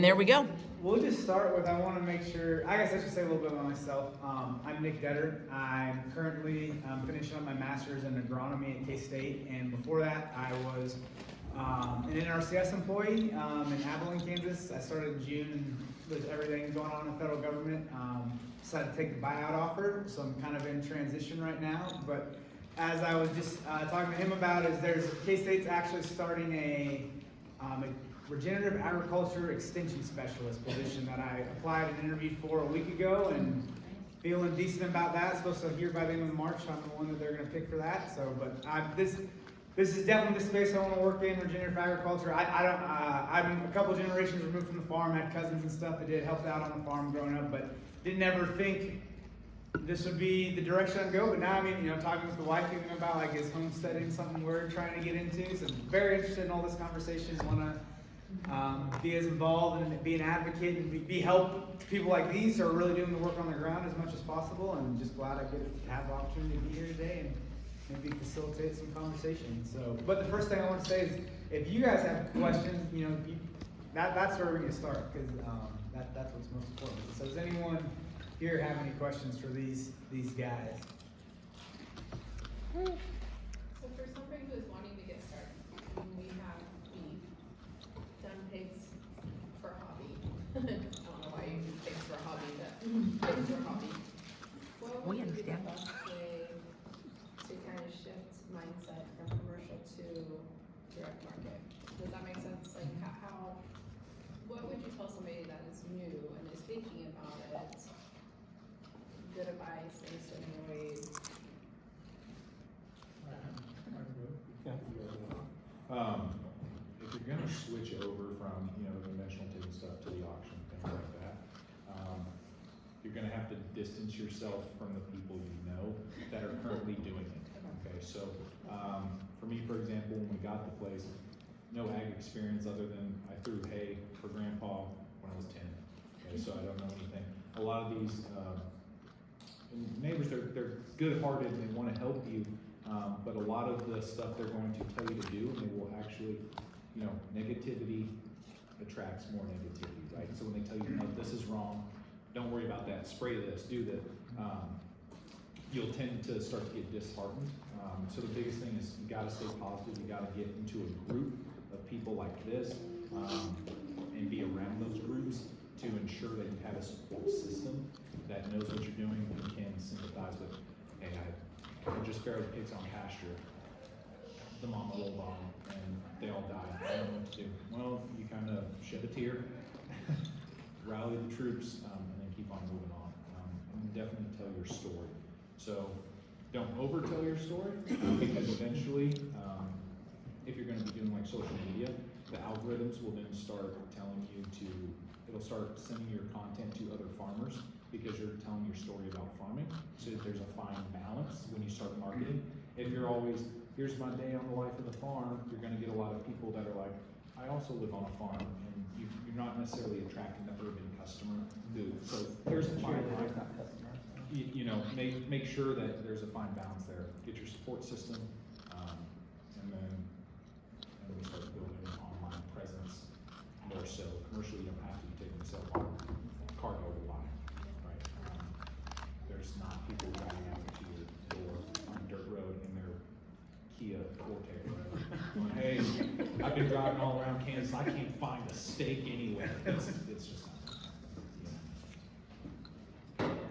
There we go. We'll just start with, I want to make sure, I guess I should say a little bit about myself. I'm Nick Detter. I'm currently finishing up my master's in agronomy at K-State, and before that I was an NRCS employee in Abilene, Kansas. I started in June, and with everything going on in the federal government, decided to take the buyout offer, so I'm kind of in transition right now. But as I was just talking to him about, K-State's actually starting a regenerative agriculture extension specialist position that I applied and interviewed for a week ago, and feeling decent about that. Supposed to hear by the end of March I'm the one that they're going to pick for that. So, but this is definitely the space I want to work in, regenerative agriculture. I'm a couple generations removed from the farm, had cousins and stuff that helped out on the farm growing up, but didn't ever think this would be the direction I'd go. But now, talking with the wife even about, is homesteading something we're trying to get into. So I'm very interested in all this conversation. Want to be as involved and be an advocate and be help people like these who are really doing the work on the ground as much as possible. And I'm just glad I get to have the opportunity to be here today and maybe facilitate some conversation. So, but the first thing I want to say is, if you guys have questions, that's where we're going to start, because that's what's most important. So, does anyone here have any questions for these guys? So for somebody who is wanting to get started, we have beef, done pigs for hobby. I don't know why you do pigs for hobby, but pigs for hobby. What would be the best way to kind of shift mindset from commercial to direct market? Does that make sense? Like what would you tell somebody that is new and is thinking about it? Good advice, things to avoid. If you're going to switch over from the conventional ticket stuff to the auction, things like that, you're going to have to distance yourself from the people you know that are currently doing it. Okay, so for me, for example, when we got the place, no ag experience other than I threw hay for Grandpa when I was 10. Okay, so I don't know anything. A lot of these neighbors, they're good-hearted and they want to help you. But a lot of the stuff they're going to tell you to do, and they will actually, negativity attracts more negativity, right? So when they tell you, no, this is wrong, don't worry about that, spray this, do that, you'll tend to start to get disheartened. So the biggest thing is you gotta stay positive, you gotta get into a group of people like this, and be around those groups to ensure that you have a support system that knows what you're doing and can sympathize with. Hey, I just ferried pigs on pasture. The mama rolled on and they all died. I don't know what to do. Well, you kind of shed a tear, rally the troops, and then keep on moving on. And definitely tell your story. So don't overtell your story, because eventually, if you're going to be doing like social media, the algorithms will then start telling you it'll start sending your content to other farmers, because you're telling your story about farming. So there's a fine balance when you start marketing. If you're always, here's my day on the life of the farm, you're going to get a lot of people that are like, I also live on a farm, and you're not necessarily attracting the urban customer who. So here's a fine line. Make sure that there's a fine balance there. Get your support system, and then we start building an online presence more so. Commercially, you don't have to be taking yourself on cargo to buy. There's not people driving out to your door on a dirt road in their Kia Forte. Hey, I've been driving all around Kansas. I can't find a steak anywhere. It's just not.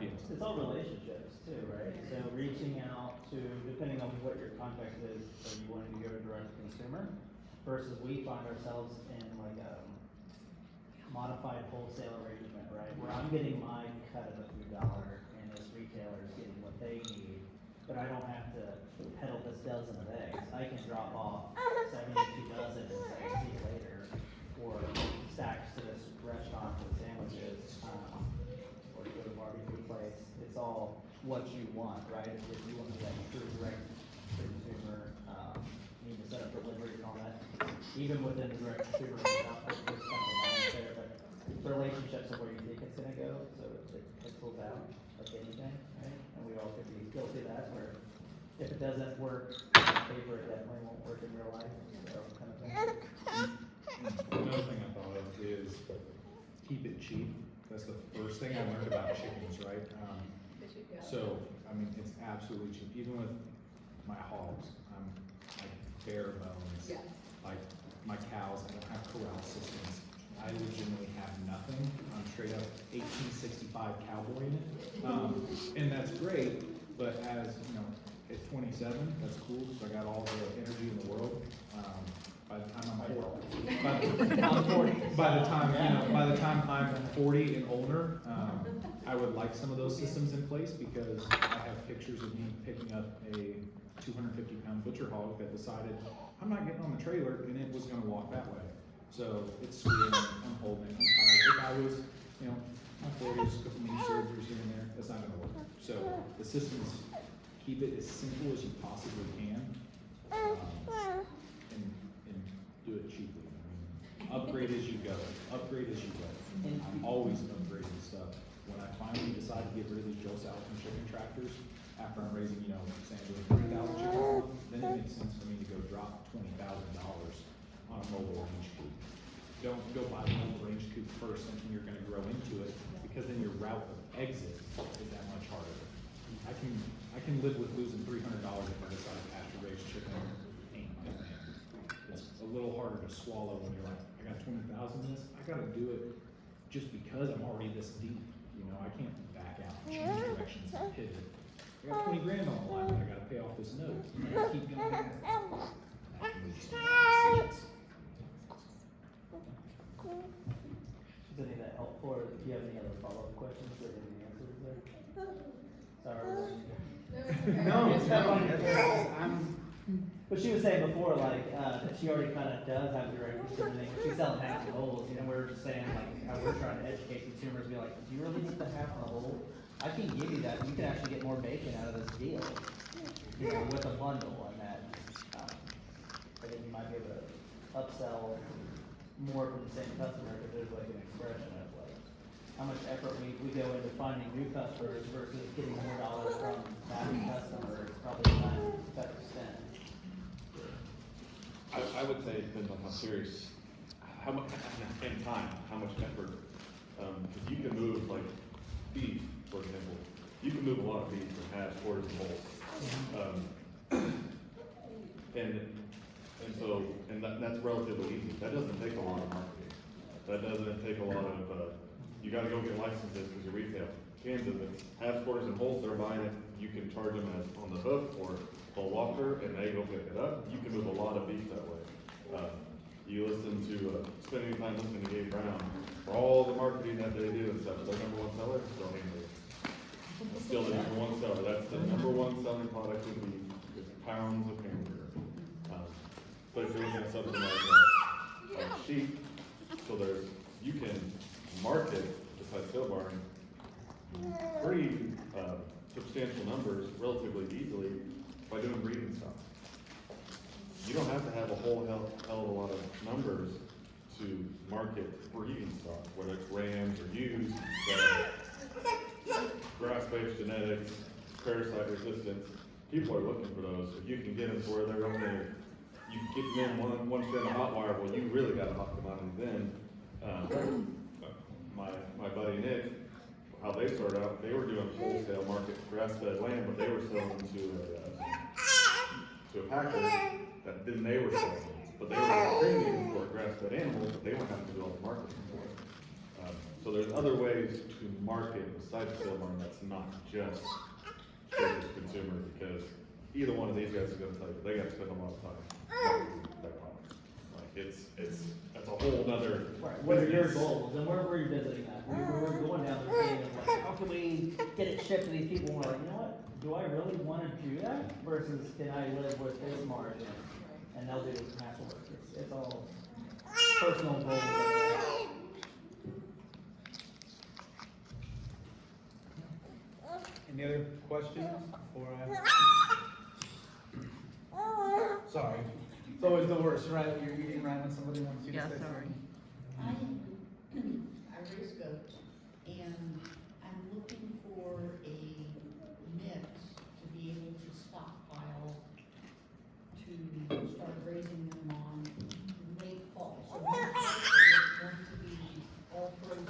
It's all relationships too, right? So reaching out to, depending on what your context is, are you wanting to go to direct to consumer, versus we find ourselves in like a modified wholesale arrangement, right? Where I'm getting my cut of the food dollar and this retailer is getting what they need, but I don't have to peddle this dozen of eggs. I can drop off 72 dozen and say, see you later, or stacks to this restaurant with sandwiches, or to a barbecue place. It's all what you want, right? If you want to get true direct to consumer, you need to set up delivery and all that. Even within the direct consumer, not just kind of lines there, but the relationships of where you think it's going to go, so it pulls out like anything, right? And we all could be guilty of that, where if it doesn't work on paper, it definitely won't work in real life. So kind of thing. Another thing I thought of is keep it cheap. That's the first thing I learned about chickens, right? So, I mean, it's absolutely cheap, even with my hogs, I'm like bare bones. Yeah. Like, my cows, I don't have corral systems, I legitimately have nothing, I'm straight up 1865 cowboy in it. And that's great, but as, you know, at 27, that's cool, so I got all the energy in the world. By the time I'm 40, by the time I'm 40 and older, I would like some of those systems in place, because I have pictures of me picking up a 250-pound butcher hog that decided, I'm not getting on the trailer, and it was gonna walk that way. So it's sweet, I'm holding it, I'm tired. If I was, you know, my 40s, a couple knee surgeries here and there, that's not gonna work. So the systems, keep it as simple as you possibly can, and do it cheaply. I mean, upgrade as you go, upgrade as you go. I'm always upgrading stuff. When I finally decide to get rid of these Joe Salvin chicken tractors, after I'm raising, you know, saying 3,000 chickens, then it makes sense for me to go drop $20,000 on a mobile range coop. Don't go buy a mobile range coop first thinking you're gonna grow into it, because then your route of exit is that much harder. I can live with losing $300 if I decide to pasture raise chicken. Ain't my thing. It's a little harder to swallow when you're like, I got 20,000 in this, I gotta do it just because I'm already this deep. You know, I can't back out, change directions and pivot. I got 20 grand on the line, but I gotta pay off this note. I gotta keep going. That can just be decisions. Does any of that help, or do you have any other follow-up questions or any answers there? Sorry. But she was saying before, like, that she already kind of does have direct consumer thing. She's selling half the holes, you know, we were just saying, like, how we're trying to educate consumers, be like, do you really need the half the hole? I can give you that, you can actually get more bacon out of this deal, you know, with a bundle and that. I think you might be able to upsell more from the same customer, because there's like an expression of like, how much effort we go into finding new customers versus getting more dollars from that customer, it's probably not better spent. I would say it depends on how serious, how much, and time, how much effort. Cause you can move like beef, for example, you can move a lot of beef from halves, quarters, and wholes. And that's relatively easy. That doesn't take a lot of marketing. That doesn't take a lot of, you gotta go get licenses because you're retail. Kansas, it's halves, quarters, and wholes, they're buying it, you can charge them as on the hoof or a walker, and they go pick it up. You can move a lot of beef that way. You listen to, spend any time listening to Gabe Brown, for all the marketing that they do and stuff, their number one seller is still hamburgers. It's still the number one seller. That's the number one selling product of beef, is pounds of hamburger. But if you're looking at something like sheep, so you can market, besides sale barn, pretty substantial numbers relatively easily by doing breeding stuff. You don't have to have a whole hell of a lot of numbers to market breeding stock, whether it's rams or ewes, grass-based genetics, parasite resistance. People are looking for those. If you can get them to where they're only, you get them in one strand of hot wire, well, you really got a hot commodity then. My buddy Nick, how they started out, they were doing wholesale market grass-fed lamb, but they were selling to a packer that then they were selling. But they were getting a premium for a grass-fed animal, but they weren't having to do all the marketing for it. So there's other ways to market besides the sale barn that's not just straight to consumer, because either one of these guys is gonna tell you, they gotta spend a lot of time marketing their product. Like, that's a whole nother. Right, what are your goals, and where were you visiting that? We were going down the thing of like, how can we get it shipped to these people, and we're like, you know what, do I really wanna do that, versus can I live with this margin, and they'll do half the work, it's all personal goals. Any other questions before Sorry. It's always the worst, right? You're eating right when somebody wants you to say something. I raise goats, and I'm looking for a mix to be able to stockpile to start raising them on late fall. So it's going to be all frozen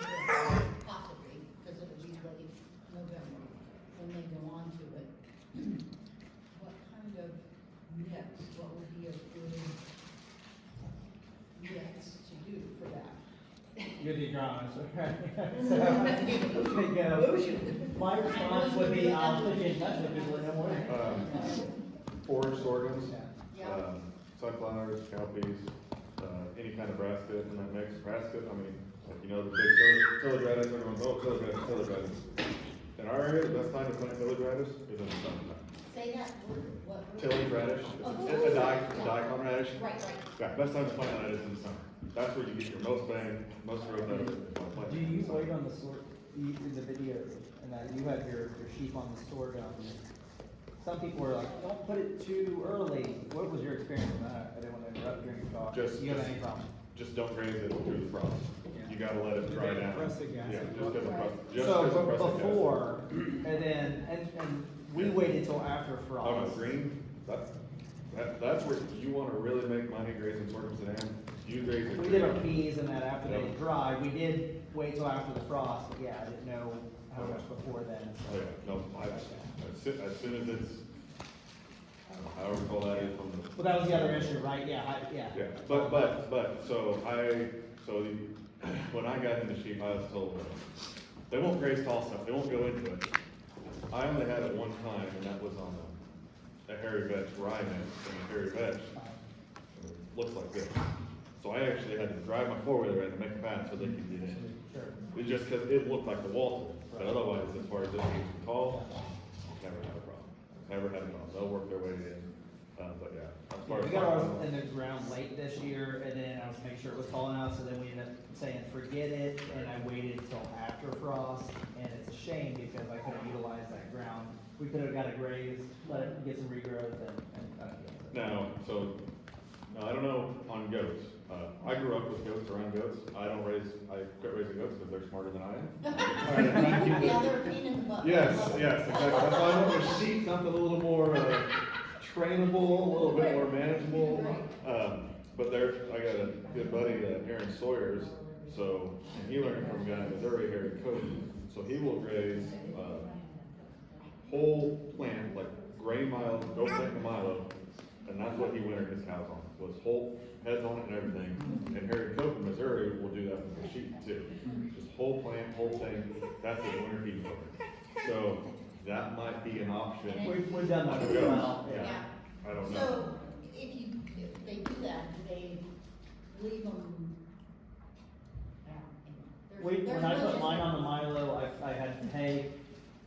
50 grams, okay? So, there you go. My response would be, I'll put you in touch with people, don't worry. Forage sorghums, Yeah. sunflowers, cowpeas, any kind of brassica in that mix. Brassica, I mean, like, you know, the big tillage radish, everyone's, oh, tillage radish. In our area, the best time to plant tillage radish is in the summertime. Say that word, what word? Tillage radish, Oh, it's a daikon radish. Right. Yeah, best time to plant that is in the summer. That's where you get your most bang, most growth out of it. by planting Do in you the summer. wait on the sort, in the video, and that you had your sheep on the sorghum? Some people were like, don't put it too early. What was your experience on that? I didn't want to interrupt during your talk. Just- Do you have just- any problem? Just don't graze it through the frost. You gotta let it dry down. Prussic acid. Yeah, just because of Right. prussic, just So, because of but prussic acid. before, and then, and we waited till after Oh, no, frost. green, that's where you wanna really make money grazing sorghum sedan. You graze it. We did our peas and that after they Yep. dried. We did wait till after the frost, but yeah, I didn't know how much before then. Oh, yeah, no, as soon as it's, I don't know, however cold that is from the. Well, that was the other issue, right? Yeah, yeah. Yeah, so when I got into sheep, I was told, they won't graze tall stuff, they won't go into it. I only had it one time, and that was on a hairy vetch rye mix, and a hairy vetch looks like this. So I actually had to drive my four-wheeler in to make a path so they could get in. Sure. It's just because it looked like the wall, but otherwise, as far as it being tall, never had a problem. Never had a problem, they'll work their way in, but yeah. As far Yeah, as we got ours farming- in the ground late this year, and then I was making sure it was tall enough, so then we ended up saying, forget it, and I waited till after frost, and it's a shame because I could have utilized that ground. We could have got a graze, let it get some regrowth, and Now, so, I don't know on goats. I grew up with goats, around goats. I quit raising goats because they're smarter than I am. Yeah, they're a pain in the butt. Yes, exactly. That's why I went with sheep, something a little more trainable, a little bit more manageable. But I got a good buddy, Aaron Sawyers, and he learned from a guy in Missouri, Harry Cope. So he will graze, whole plant, like grain milo, goat plant and milo, and that's what he wintered his cows on, was whole heads on it and everything. And Harry Cope in Missouri will do that with the sheep too. Just whole plant, whole thing, that's his winter feed program. So that might be an option. we've done that as well. Yeah. I don't know. So, if they do that, do they leave them? When I put mine on the Milo, I had hay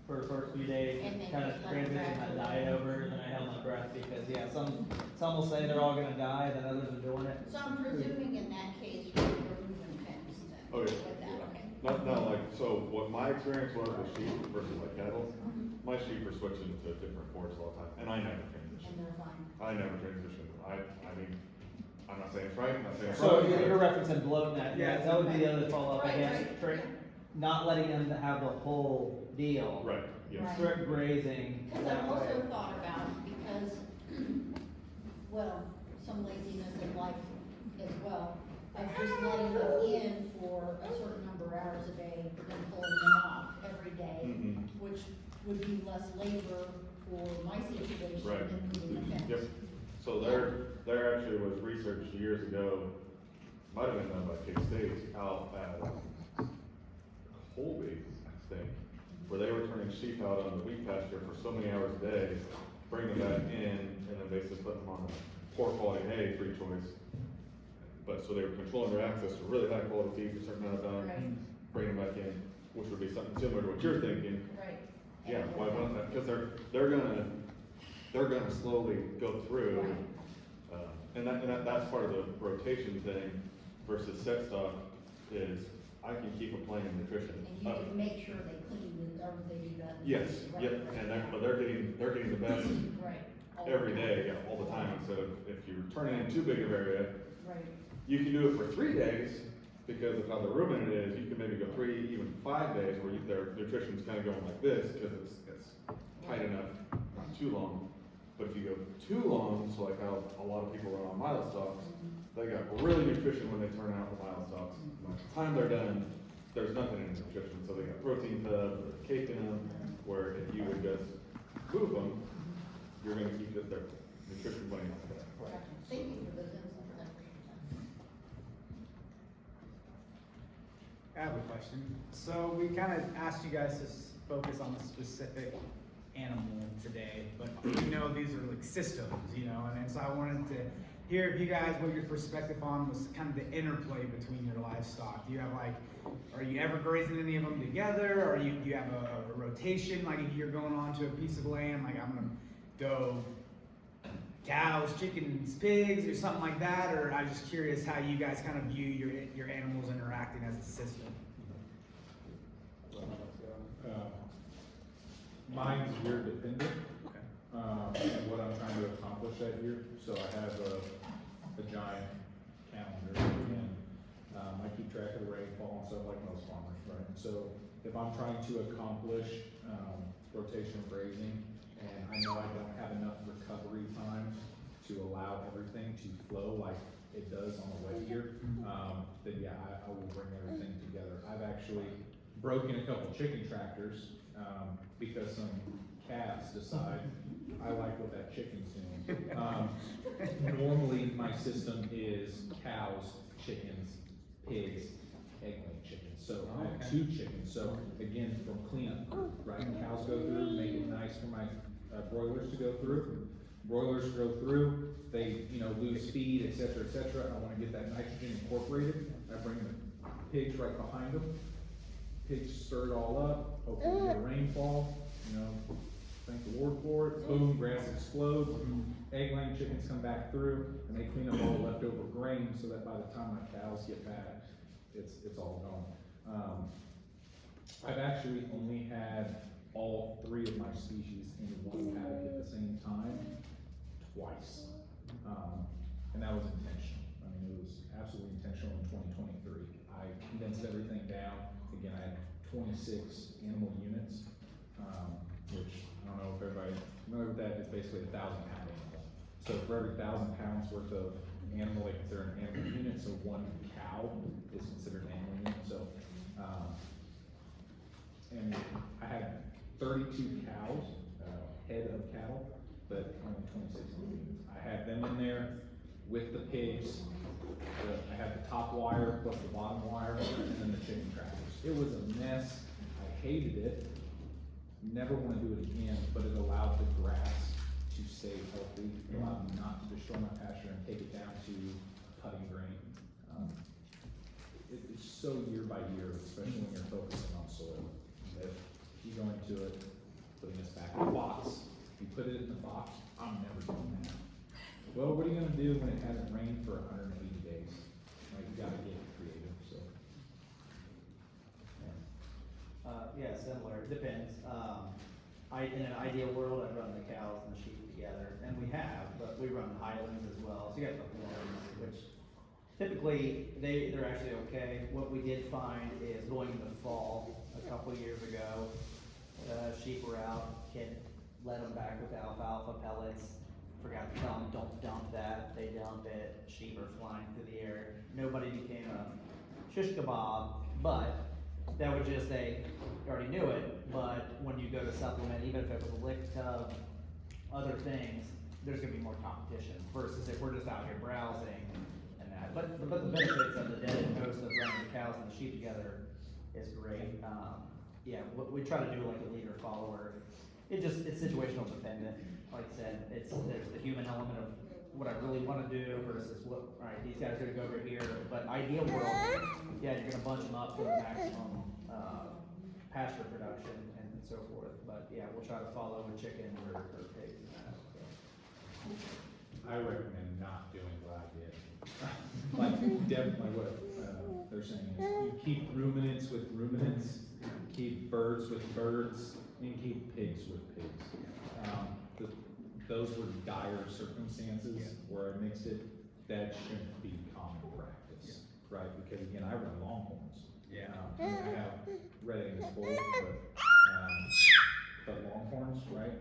for the first few days, And then kind of just let them transitioned back my diet over, and then I held my breath because, yeah, some will say they're all gonna die, then others are doing it. So I'm presuming in that case, you're removing pens then? Oh, yeah. With that, okay. Not like, so what my experience was with sheep versus like cattle, my sheep are switching to different forests all the time, and I never And transition. they're fine. I never transition. I mean, I'm not saying it's right, I'm not saying it's So wrong. you're referencing bloating that, Yeah. that would be the other follow-up, I Right, guess, right. not letting them have the whole deal. Right, yes. Right. Strip grazing Because that I've way. also thought about, because, well, some laziness in life as well, of just letting them in for a certain number of hours a day, and then pulling them off every day, Mhm. which would be less labor for my situation Right. than moving the fence. Yep. So there actually was research years ago, might have been done by K-State, out at Colby, I think, where they were turning sheep out on the wheat pasture for so many hours a day, bring them back in, and then basically put them on a poor quality hay, free choice. But, so they were controlling their access to really high quality feed for a certain amount of time, Right. bring them back in, which would be something similar to what you're thinking. Right. Yeah, why wouldn't that? Because they're gonna slowly go through, and that's part of the rotation thing versus set stock is I can keep applying nutrition. And you can make sure they clean it, or they do that. Yes, Right, yep, right. and but they're getting the best Right. All the every time. day, yeah, all the time. So if you're turning in too big of area, Right. you can do it for 3 days, because of how the rumen it is, you can maybe go 3, even 5 days, where their nutrition's kind of going like this, because it's tight enough, not too long. But if you go too long, so like how a lot of people run on milo stocks, they got really nutrition when they turn out the milo stocks. By the time they're done, there's nothing in the nutrition, so they got protein tubs, or cake in them, where if you would just move them, you're gonna keep their nutrition plenty like that. Gotcha. Thank you for those insights, I appreciate that. I have a question. So we kind of asked you guys to focus on a specific animal today, but we know these are like systems, you know, and so I wanted to hear if you guys, what your perspective on was kind of the interplay between your livestock. Do you have like, are you ever grazing any of them together? Or do you have a rotation? Like if you're going onto a piece of land, like I'm gonna go cows, chickens, pigs, or something like that, or I'm just curious how you guys kind of view your animals interacting as a system. Mine's year dependent, Okay. and what I'm trying to accomplish that year. So I have a giant calendar, and I keep track of the rainfall and stuff like most farmers, right? So if I'm trying to accomplish rotational grazing, and I know I don't have enough recovery time to allow everything to flow like it does on a wet year, then yeah, I will bring everything together. I've actually broken a couple chicken tractors because some calves decide I like what that chicken's doing. Normally my system is cows, chickens, pigs, egg-laying chickens. So I have 2 chickens. So again, from cleanup, right? Cows go through, make it nice for my broilers to go through. Broilers go through, they, you know, lose feed, et cetera, et cetera. I wanna get that nitrogen incorporated. I bring the pigs right behind them. Pigs stir it all up, hopefully we get a rainfall, you know, thank the Lord for it. Boom, grass explodes. Egg-laying chickens come back through, and they clean up all the leftover grain so that by the time my cows get back, it's all gone. I've actually only had all 3 of my species in one paddock at the same time twice. And that was intentional. I mean, it was absolutely intentional in 2023. I condensed everything down. Again, I had 26 animal units, which I don't know if everybody familiar with that. It's basically a 1,000-pound animal. So for every 1,000 pounds worth of animal, they consider an animal unit. So 1 cow is considered an animal unit. So, and I had 32 cows, head of cattle, but only 26 units. I had them in there with the pigs. I had the top wire plus the bottom wire, and then the chicken tractors. It was a mess. I hated it. Never want to do it again, but it allowed the grass to stay healthy. It allowed me not to destroy my pasture and take it down to cutting grain. It's so year by year, especially when you're focusing on soil. If you go into it, putting this back in the box, you put it in the box, I'm never doing that. Well, what are you gonna do when it hasn't rained for 180 days? Right, you gotta get creative, so. Yeah, similar, it depends. In an ideal world, I'd run the cows and the sheep together, and we have, but we run Highlands as well, so you got the horns, which typically, they're actually okay. What we did find is going in the fall, a couple years ago, sheep were out, kid led them back with alfalfa pellets, forgot to tell them, don't dump that, they dump it, sheep are flying through the air. Nobody became a shish kebab, but that would just say, you already knew it, but when you go to supplement, even if it was a lick tub, other things, there's gonna be more competition versus if we're just out here browsing and that. But the benefits of the dead coast of running the cows and the sheep together is great. Yeah, we try to do like a leader follower. It's situational dependent. Like I said, there's the human element of what I really wanna do versus what, all right, these guys are gonna go over here. But ideal world, yeah, you're gonna bunch them up for the maximum, pasture production and so forth. But yeah, we'll try to follow with chickens or pigs and that. So. I recommend not doing what I did. Like what they're saying is, you keep ruminants with ruminants, keep birds with birds, and keep pigs with pigs. Those were dire circumstances where I mixed it. That shouldn't be common practice, right? Because again, I run longhorns. I have red Angus bulls, but longhorns, right?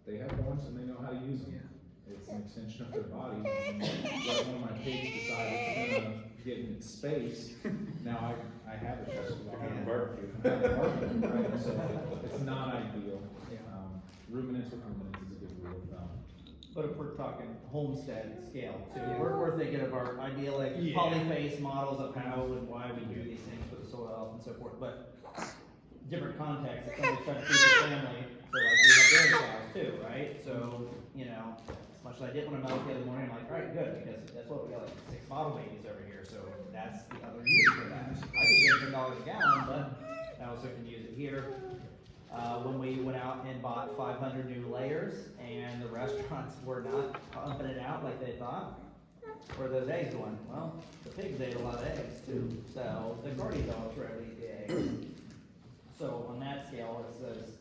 They have horns and they know how to use them. It's an extension of their body. And when one of my pigs decided to get in its space, now I have a chest. I have a barbecue. Right? So it's not ideal. Ruminants with ruminants is a good rule of thumb. But if we're talking homestead scale too, we're thinking of our idyllic Yeah. polyface models of how and why we do these things for the soil health and so forth, but different context, if somebody's trying to feed their family, so like we have dairy cows too, right? So, you know, as much as I didn't wanna milk the other morning, I'm like, alright, good, because that's what we got, like 6 model babies over here, so that's the other use for that. I could get $10 a gallon, but I also can use it here. When we went out and bought 500 new layers and the restaurants were not pumping it out like they thought, where are those eggs going? Well, the pigs ate a lot of eggs too, so the guardy dogs were able to eat the eggs. So on that scale, it says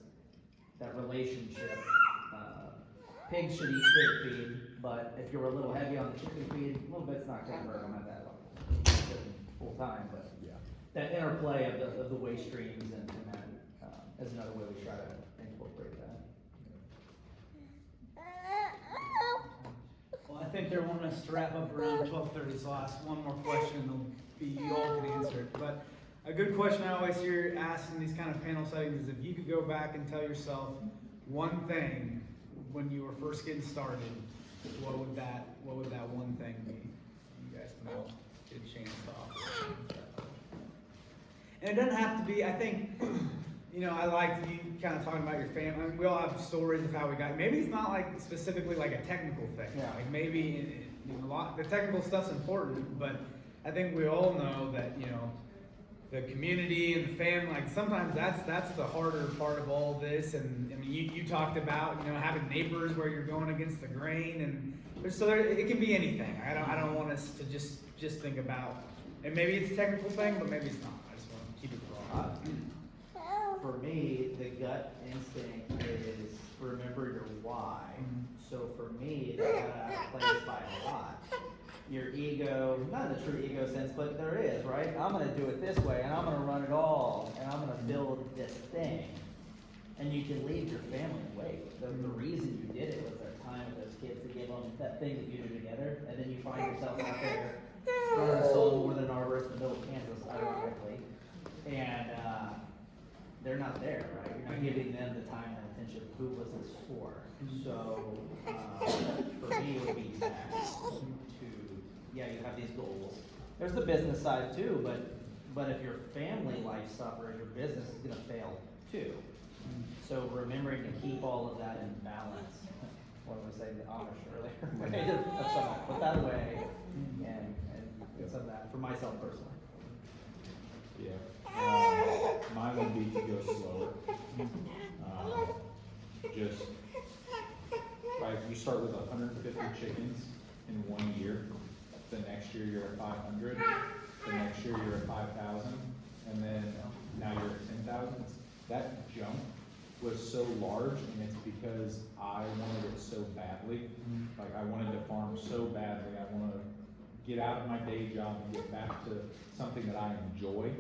that relationship, pigs should eat pig feed, but if you're a little heavy on the chicken feed, a little bit's not gonna hurt them at that level. Full time, but Yeah. that interplay of the waste streams and that, is another way we try to incorporate that. Well, I think they're wanting us to wrap up around 12:30, so I'll ask one more question, and it'll be, you all can answer it. But a good question I always hear asked in these kind of panel settings is if you could go back and tell yourself one thing when you were first getting started, what would that one thing be? You guys can all get a chance to offer. And it doesn't have to be, I think, you know, I liked you kind of talking about your family. I mean, we all have stories of how we got. Maybe it's not like specifically like a technical thing. Yeah. Like maybe the technical stuff's important, but I think we all know that, you know, the community and the family, like sometimes that's the harder part of all this. And I mean, you talked about, you know, having neighbors where you're going against the grain, and it can be anything. I don't want us to just think about, and maybe it's a technical thing, but maybe it's not. I just want to keep it broad. For me, the gut instinct is remember your why. So for me, that got out of place by a lot. Your ego, not in the true ego sense, but there is, right? I'm gonna do it this way, and I'm gonna run it all, and I'm gonna build this thing. And you can leave your family in wait. The reason you did it was that time with those kids to give them that thing that you do together, and then you find yourself out there running a solo more than an arborist in the middle of Kansas, ironically. And, they're not there, right? You're not giving them the time and attention. Who was this for? So, for me, it would be that yeah, you have these goals. There's the business side too, but if your family life suffers, your business is gonna fail too. So remembering to keep all of that in balance. What was I saying, the Amish earlier? Put that away and some of that for myself personally. Yeah. Mine would be to go slower. Just, like, you start with 150 chickens in 1 year. The next year you're at 500. The next year you're at 5,000. And then now you're at 10,000. That jump was so large, and it's because I wanted it so badly. Like, I wanted to farm so badly. I want to get out of my day job and get back to something that I enjoy.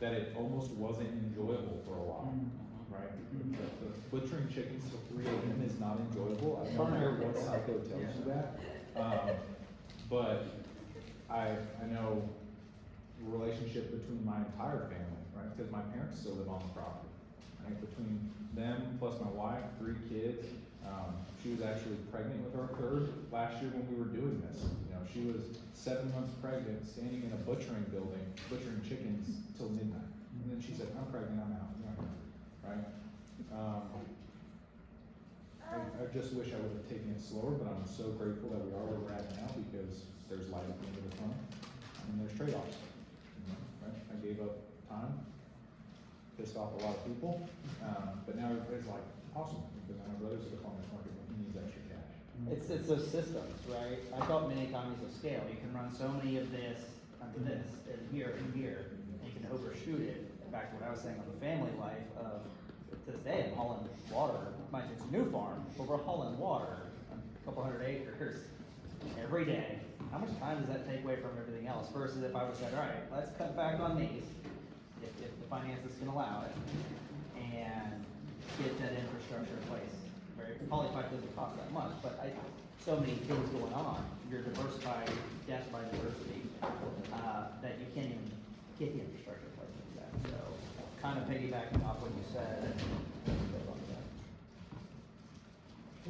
That it almost wasn't enjoyable for a while, right? The butchering chickens till 3 a.m. is not enjoyable. I don't care what psycho tells you that. But I know the relationship between my entire family, right? Because my parents still live on the property, right? Between them plus my wife, 3 kids. She was actually pregnant with our 3rd last year when we were doing this. You know, she was 7 months pregnant, standing in a butchering building, butchering chickens till midnight. And then she said, "I'm pregnant, I'm out." Right? I just wish I would have taken it slower, but I'm so grateful that we are where we're at now because there's light at the end of the tunnel and there's trade-offs. You know, right? I gave up time, pissed off a lot of people, but now everybody's like, awesome, because my brother's at the farmer's market and he needs extra cash. It's those systems, right? I thought many economies of scale. You can run so many of this onto this and here, and you can overshoot it. Back to what I was saying on the family life of to this day, I'm hauling water. Mind you, it's a new farm, but we're hauling water, a couple hundred acres every day. How much time does that take away from everything else? Versus if I would said, all right, let's cut back on these, if the finances can allow it, and get that infrastructure in place. Right? Polypipe doesn't cost that much, but so many things going on. You're diversified, death by diversity, that you can't even get the infrastructure in place like that. So, kind of piggybacking off what you said.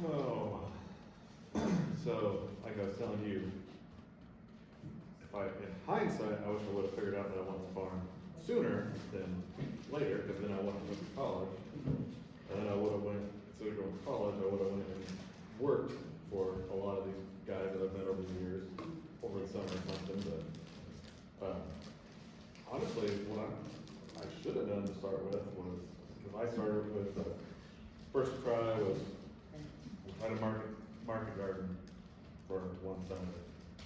Oh, so, like I was telling you, in hindsight, I wish I would've figured out that I wanted to farm sooner than later, cause then I wouldn't have went to college. And then I would've went, instead of going to college, I would've went and worked for a lot of these guys that I've met over the years, over the summer or something, but, honestly, what I should have done to start with was, cause I started with, first try was, we had a market garden for one summer.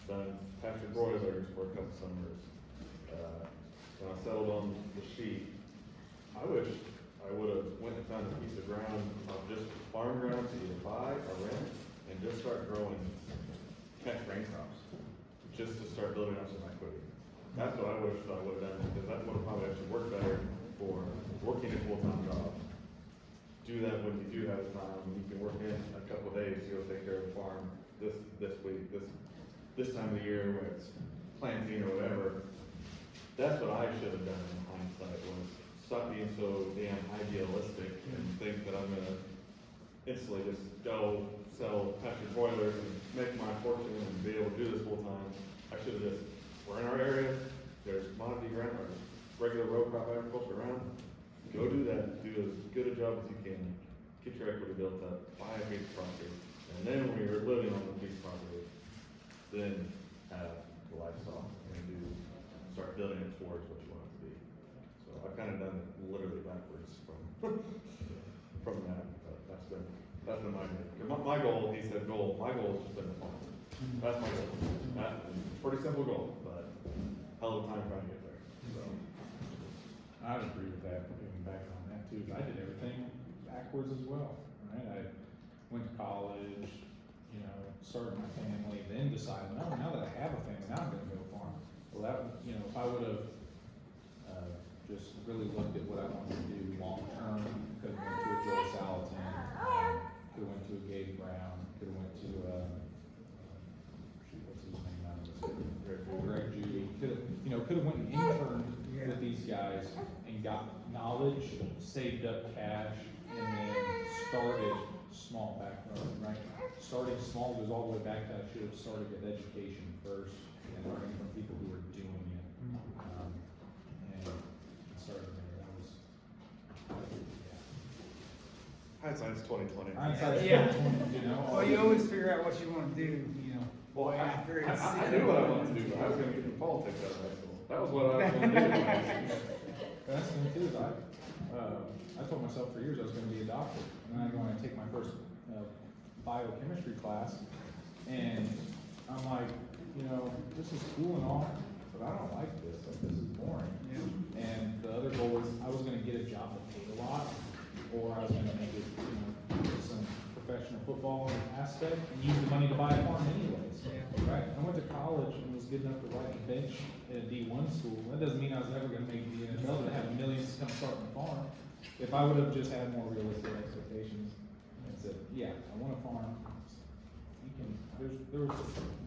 Done pastured broilers for a couple summers. When I settled on the sheep, I wish I would've went and found a piece of ground, of just farm ground to either buy or rent, and just start growing cash grain crops, just to start building up some equity. That's what I wish I would've done, because that would've probably actually worked better for working a full-time job. Do that when you do have the time, when you can work in a couple of days to go take care of the farm this week, this time of the year when it's planting or whatever. That's what I should have done in hindsight, was stop being so damn idealistic and think that I'm gonna instantly just go sell pastured broilers and make my fortune and be able to do this full time. I should have just, we're in our area, there's commodity ground, or regular row crop agriculture around. Go do that, do as good a job as you can, get your equity built up, buy a piece of property, and then when you're living on the piece of property, then have the livestock and start building it towards what you want it to be. So I've kind of done it literally backwards from that, but that's been my goal. My goal, he said goal, my goal is just been to farm. That's my goal. That's a pretty simple goal, but hell of a time trying to get there, so. I would agree with that, looking back on that too. I did everything backwards as well, right? I went to college, you know, started my family, then decided, no, now that I have a family, now I'm gonna go farm. Well, that, you know, if I would have, just really looked at what I wanted to do long term, could have went to a Joel Salatin, could have went to a Gabe Brown, could have went to, what's his name now? Greg Judy, could have, you know, could have went and interned with these guys and got knowledge, saved up cash, and then started small back, right? Starting small goes all the way back to I should have started with education first and learning from people who were doing it. And started there. That was, yeah. Hindsight's 20/20. Hindsight's Yeah. 20/20, you know. Well, you always figure out what you wanna do, you know. Well, after it's. I knew what I wanted to do, but I was gonna get into politics out of high school. That was what I was gonna do in high school. That's the thing too, is I told myself for years I was gonna be a doctor, and then I go and I take my first, biochemistry class, and I'm like, you know, this is cool and all, but I don't like this, like, this is boring. Yeah. And the other goal was, I was gonna get a job that paid a lot, or I was gonna make it, you know, some professional football aspect, and use the money to buy a farm anyways. Yeah. Right, I went to college and was good enough to ride the bench at a D1 school. That doesn't mean I was ever gonna make the NFL, to have millions to come start the farm. If I would have just had more realistic expectations and said, yeah, I want a farm, you can, there's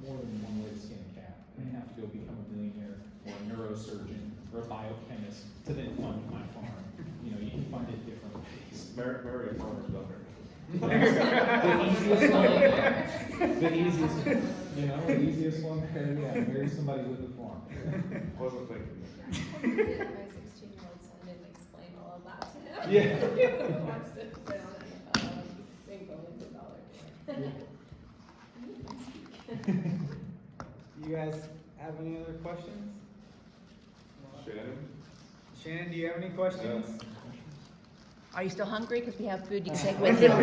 more than one way to skin a cat. I didn't have to go become a millionaire or a neurosurgeon or a biochemist to then fund my farm. You know, you can fund it different ways. Marry a farmer's daughter. The easiest one, you know, the easiest one there, yeah, marry somebody with a farm. Wasn't thinking. My 16-year-old son didn't explain all of that to him. Yeah. He wants to sit on it, big millions of dollars. You guys have any other questions? Shannon, do you have any questions? Are you still hungry? Because we have food you can take I with you. guess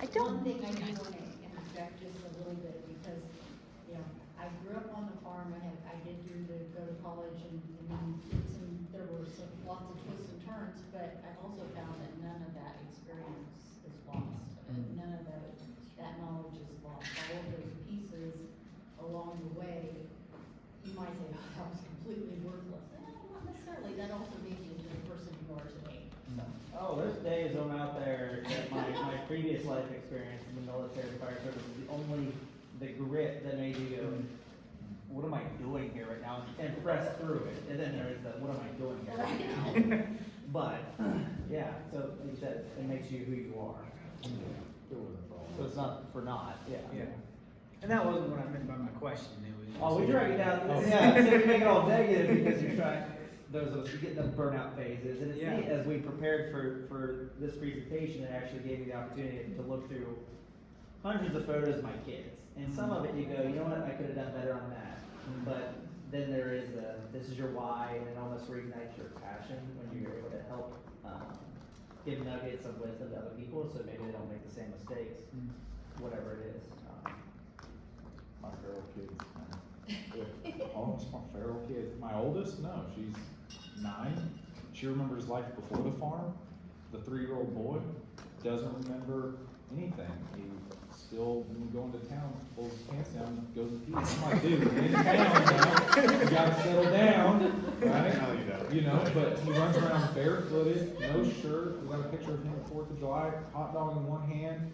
I don't- one thing I do want to interject just a little bit, because, you know, I grew up on the farm, I did go to college and there were lots of twists and turns, but I've also found that none of that experience is lost. None of that knowledge is lost. All of those pieces along the way, you might say, oh, that was completely worthless. Not necessarily, that also made you into the person you are today, so. Oh, there's days when I'm out there that my previous life experience in the military fire service is the grit that made you go, what am I doing here right now? And press through it. And then there's the, what am I doing here right now? But, yeah, so like you said, it makes you who you are. It wasn't for all So of it's us. not for not, yeah. Yeah. And that wasn't what I meant by my question, it was just. Oh, we drag it down, Oh. yeah, so we make it all negative because you're trying, those you get the burnout phases, and it's Yeah. neat, as we prepared for this presentation, it actually gave me the opportunity to look through hundreds of photos of my kids, and some of it you go, you know what, I could have done better on that, but then there is this is your why, and it almost reignites your passion when you're able to help, give nuggets of wisdom to other people, so maybe they don't make the same mistakes, whatever it is. My feral kids, man. Oh, it's my feral kids. My oldest, no, she's 9. She remembers life before the farm. The 3-year-old boy doesn't remember anything. He still, when you go into town, pulls his pants down, goes and pees. I'm like, dude, you're in town now. You gotta settle down, right? No, you don't. You know, but he runs around barefooted, no shirt. We got a picture of him at 4th of July, hot dog in one hand,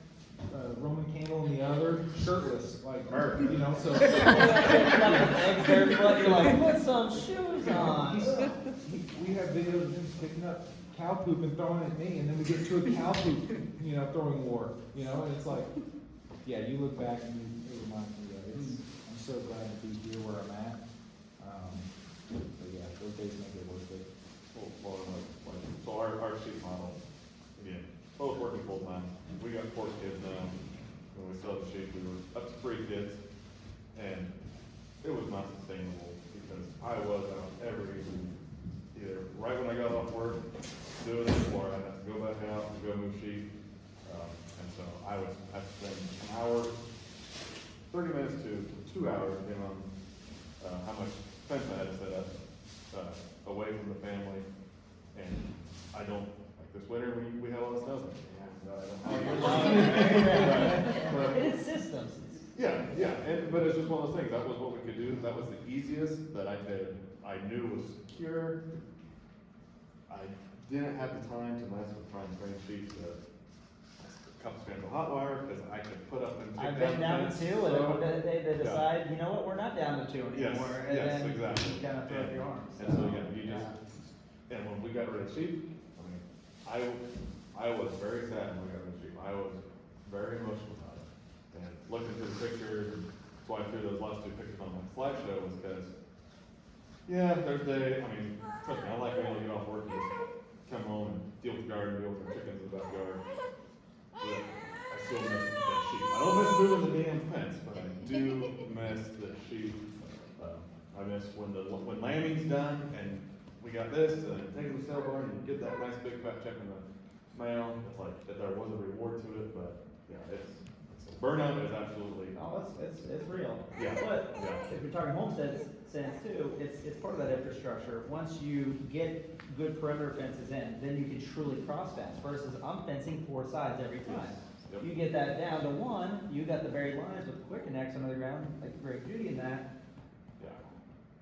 Roman candle in the other, shirtless, like, you know, so. Eggs barefoot, you're like, put some shoes on. We have videos of him picking up cow poop and throwing it at me, and then we get to a cow poop, you know, throwing war, you know, and it's like, yeah, you look back and it reminds me of it. I'm so glad to be here where I'm at. But yeah, those days make it worth it. So our sheep model, again, both working full time. We got 4 kids now. When we sold the sheep, we were up to 3 kids, and it was not sustainable because I was out every evening, either right when I got off work, doing it, or I had to go back out and go move sheep. And so I spend an hour, 30 minutes to 2 hours, depending on how much fence I had to set up away from the family. And I don't, like this winter, we had all this snow. But- It's systems. Yeah, but it's just one of those things, that was what we could do, that was the easiest, that I knew was secure. I didn't have the time to mess with trying to train sheep to couple strands of hot wire, because I could put up and I've take been down down the to 2, fence, and so- then they Yeah. decide, you know what, we're not down to 2 Yes, anymore, and yes, then exactly. you kind of throw up your arms. And so, yeah, you just, and when we got rid of sheep, I mean, I was very sad when we got rid of sheep, I was very emotional about it. And looking through the pictures, and that's why I threw those last 2 pictures on my slideshow, was because, yeah, Thursday, I mean, trust me, I like when I get off work and just come home and deal with the garden, deal with the chickens in the backyard. But I still miss the sheep. I don't miss moving the damn fence, but I do miss the sheep. I miss when lambing's done and we got this, and then take it to the sale barn and you get that nice big fat check in the mail. It's like, that there was a reward to it, but yeah, it's burnout is absolutely, Oh, it's real. Yeah, But yeah. if you're talking homestead sense too, it's part of that infrastructure. Once you get good perimeter fences in, then you can truly cross fence versus I'm fencing 4 sides every time. Yep. You get that down to 1, you got the buried lines with quick connects under the ground, like Great Duty in that. yeah.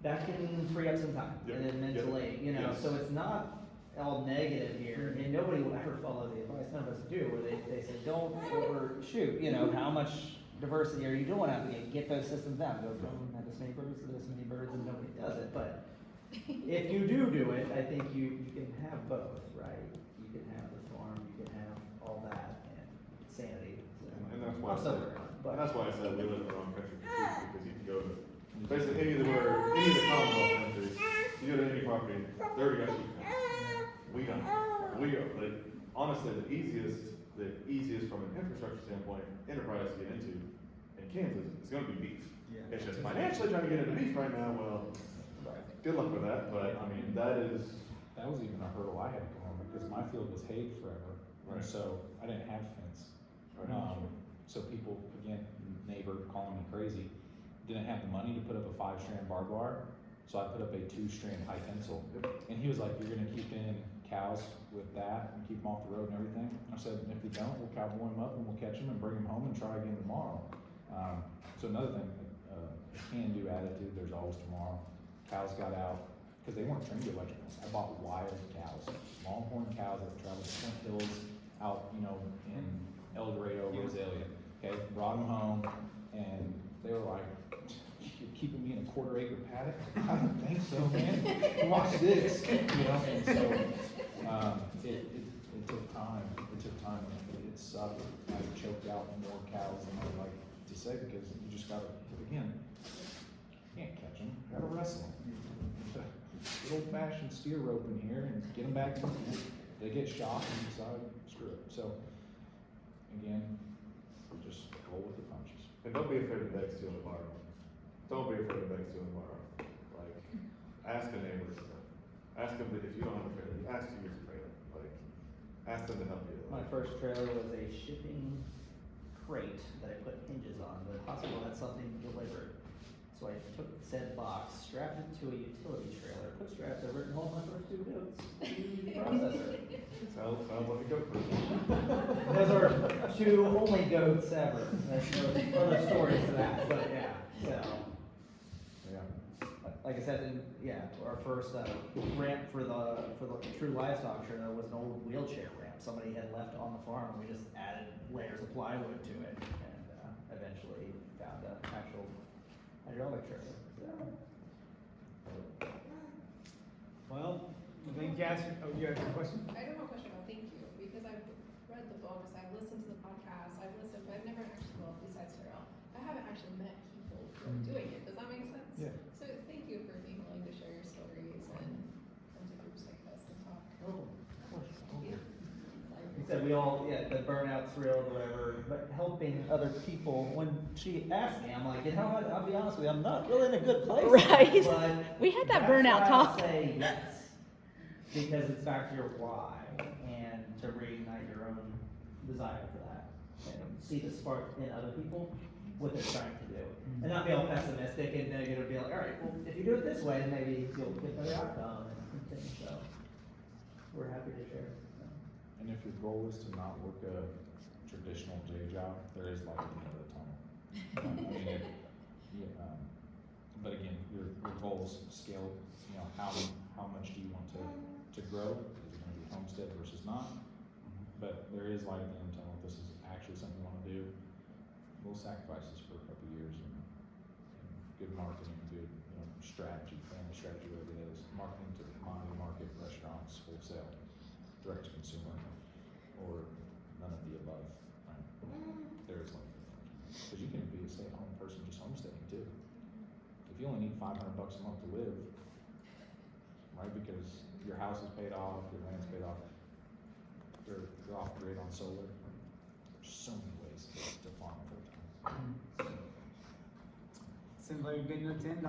That can free up some time, Yep. and then Yep. mentally, you know, Yes. so it's not all negative here, and nobody will ever follow the advice, none of us do, where they say, don't overshoot, you know, how much diversity are you doing out there? Get those systems down, go from this many birds to this many birds, and nobody does it, but if you do it, I think you can have both, right? You can have the farm, you can have all that, and sanity. So. And that's why I I'm said, somewhere around, but- and that's why I said we live in the wrong country for sheep, because you can go to, basically any of the Commonwealth countries, you go to any property, they already got sheep pens. We don't. We are, like, honestly, the easiest from an infrastructure standpoint, enterprise to get into in Kansas is gonna be beef. Yeah. It's just financially trying to get into beef right now, well, good luck with that, but I mean, that was even a hurdle I had to go over, because my field was hay forever, and Right. so I didn't have fence. Right. So people, again, neighbor calling me crazy, didn't have the money to put up a 5-strand barbed wire, so I put up a 2-strand high tensile. And he was like, you're gonna keep in cows with that and keep them off the road and everything? I said, if we don't, we'll cowboy them up and we'll catch them and bring them home and try again tomorrow. So another thing, can-do attitude, there's always tomorrow. Cows got out, because they weren't trained to electricals. I bought wild cows, longhorn cows that traveled the Flint Hills out, you know, in El Dorado, Rosalia. Okay, brought them home, and they were like, you're keeping me in a 1/4 acre paddock? I don't think so, man. Watch this, you know, and so It took time, it sucked, I choked out more cows than I like to say, because you just gotta, again, you can't catch them, you gotta wrestle them. Good old fashioned steer rope in here and get them back in, they get shot and decide, screw it, so, again, just roll with the punches. And don't be afraid to beg, steal, and borrow. Don't be afraid to beg, steal, and borrow. Like, ask a neighbor stuff. Ask them if you don't have a trailer, ask to use a trailer. Like, ask them to help you. My first trailer was a shipping crate that I put hinges on, but possible had something delivered. So I took said box, strapped it to a utility trailer, put straps over it, and hauled my first 2 goats to the processor. Sounds like a goat person. Those are 2 only goats ever. There's no other stories to that, but yeah, so. Yeah. Like I said, our first ramp for the true livestock trailer was an old wheelchair ramp. Somebody had left on the farm, and we just added layers of plywood to it, and eventually found an actual hydraulic trailer. So. Well, thank you, you have a question? I don't have a question, but thank you, because I've read the books, I've listened to the podcast, I've never actually, well, besides Terrell, I haven't actually met people who are doing it, does that make sense? Yeah. So thank you for being willing to share your stories and come to groups like this and talk. Thank you. He said we all, the burnout's real, whatever, but helping other people, when she asked me, I'm like, I'll be honest with you, I'm not really in a good place. Right. But We had that that's burnout why talk. I say yes, because it's back to your why, and to reignite your own desire for that, and see the spark in other people, what they're trying to do. And not be all pessimistic and negative, be like, all right, well, if you do it this way, then maybe you'll get better outcome and things, so. We're happy to share. And if your goal is to not work a traditional day job, there is light at the end of the tunnel. But again, your goals scale, how much do you want to grow? Is it gonna be homestead versus not? But there is light at the end of the tunnel. If this is actually something you wanna do, little sacrifices for a couple of years and good marketing, good, strategy, family strategy, whatever it is. Marketing to the commodity market, restaurants, wholesale, direct to consumer, or none of the above, right? There is like, because you can be a stay-at-home person just homesteading too. If you only need $500 a month to live, right? Because your house is paid off, your land's paid off, you're off grid on solar. There's so many ways to farm full time. Seems like a good note to end on.